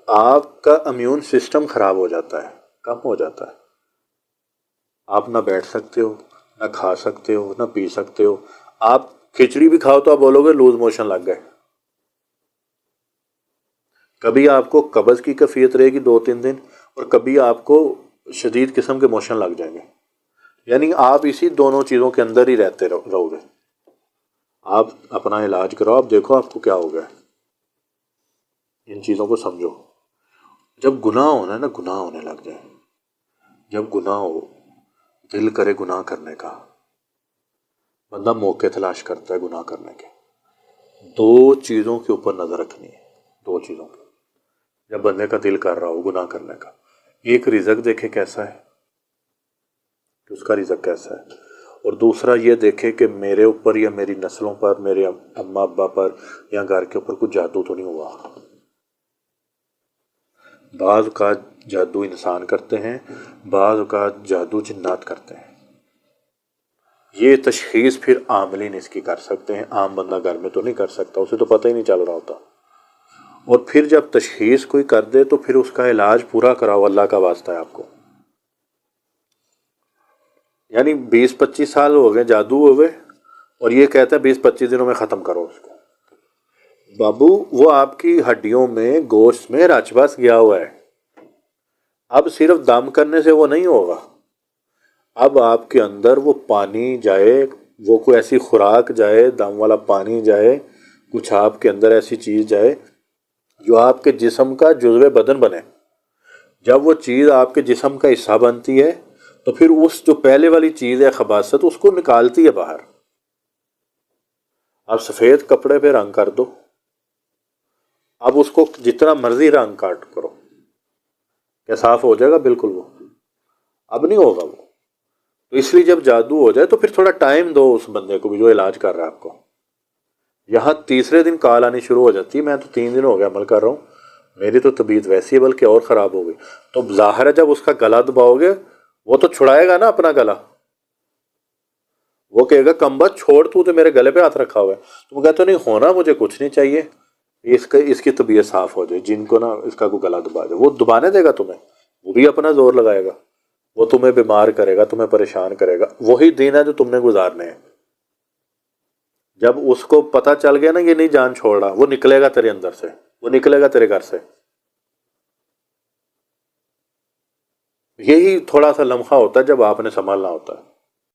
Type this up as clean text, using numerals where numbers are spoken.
آپ کا immune system خراب ہو جاتا ہے، کم ہو جاتا ہے. آپ نہ بیٹھ سکتے ہو، نہ کھا سکتے ہو، نہ پی سکتے ہو. آپ کھچڑی بھی کھاؤ تو آپ بولو گے لوز موشن لگ گئے. کبھی آپ کو قبض کی کیفیت رہے گی 2-3 دن، اور کبھی آپ کو شدید قسم کے موشن لگ جائیں گے. یعنی آپ اسی دونوں چیزوں کے اندر ہی رہتے رہو گے. آپ اپنا علاج کراؤ، آپ دیکھو آپ کو کیا ہو گیا. ان چیزوں کو سمجھو. جب گناہ ہونا ہے نا، گناہ ہونے لگ جائے، جب گناہ ہو، دل کرے گناہ کرنے کا، بندہ موقع تلاش کرتا ہے گناہ کرنے کے. 2 چیزوں کے اوپر نظر رکھنی ہے، 2 چیزوں کی. جب بندے کا دل کر رہا ہو گناہ کرنے کا، ایک رزق دیکھے کیسا ہے کہ اس کا رزق کیسا ہے، اور دوسرا یہ دیکھے کہ میرے اوپر یا میری نسلوں پر، میرے اماں ابا پر یا گھر کے اوپر کچھ جادو تو نہیں ہوا. بعض اوقات جادو انسان کرتے ہیں، بعض اوقات جادو جنات کرتے ہیں. یہ تشخیص پھر عاملین اس کی کر سکتے ہیں، عام بندہ گھر میں تو نہیں کر سکتا، اسے تو پتہ ہی نہیں چل رہا ہوتا. اور پھر جب تشخیص کوئی کر دے تو پھر اس کا علاج پورا کراؤ، اللہ کا واسطہ ہے آپ کو. یعنی 20-25 سال ہو گئے جادو ہو گئے، اور یہ کہتا ہے 20-25 دنوں میں ختم کرو اس کو. بابو وہ آپ کی ہڈیوں میں، گوشت میں رچ بس گیا ہوا ہے. اب صرف دم کرنے سے وہ نہیں ہوگا. اب آپ کے اندر وہ پانی جائے، وہ کوئی ایسی خوراک جائے، دم والا پانی جائے، کچھ آپ کے اندر ایسی چیز جائے جو آپ کے جسم کا جزو بدن بنے. جب وہ چیز آپ کے جسم کا حصہ بنتی ہے تو پھر اس جو پہلے والی چیز ہے خباثت، اس کو نکالتی ہے باہر. اب سفید کپڑے پہ رنگ کر دو، اب اس کو جتنا مرضی رنگ کاٹ کرو، کیا صاف ہو جائے گا؟ بالکل وہ اب نہیں ہوگا وہ. تو اس لیے جب جادو ہو جائے تو پھر تھوڑا ٹائم دو اس بندے کو بھی جو علاج کر رہا ہے آپ کو. یہاں تیسرے دن کال آنی شروع ہو جاتی ہے. میں تو 3 دن ہو گیا عمل کر رہا ہوں، میری تو طبیعت ویسی ہے بلکہ اور خراب ہو گئی. تو ظاہر ہے جب اس کا گلا دباؤ گے وہ تو چھڑائے گا نا اپنا گلا. وہ کہے گا کمبخت چھوڑ، تو میرے گلے پہ ہاتھ رکھا ہوا ہے. تم کہتے ہو نہیں ہونا، مجھے کچھ نہیں چاہیے، اس کی طبیعت صاف ہو جائے. جن کو نا اس کا کوئی گلا دبا جائے، وہ دبانے دے گا تمہیں، وہ بھی اپنا زور لگائے گا، وہ تمہیں بیمار کرے گا، تمہیں پریشان کرے گا. وہی دن ہے جو تم نے گزارنے ہیں. جب اس کو پتہ چل گیا نا یہ نہیں جان چھوڑ رہا، وہ نکلے گا تیرے اندر سے، وہ نکلے گا تیرے گھر سے. یہی تھوڑا سا لمحہ ہوتا ہے جب آپ نے سنبھالنا ہوتا ہے.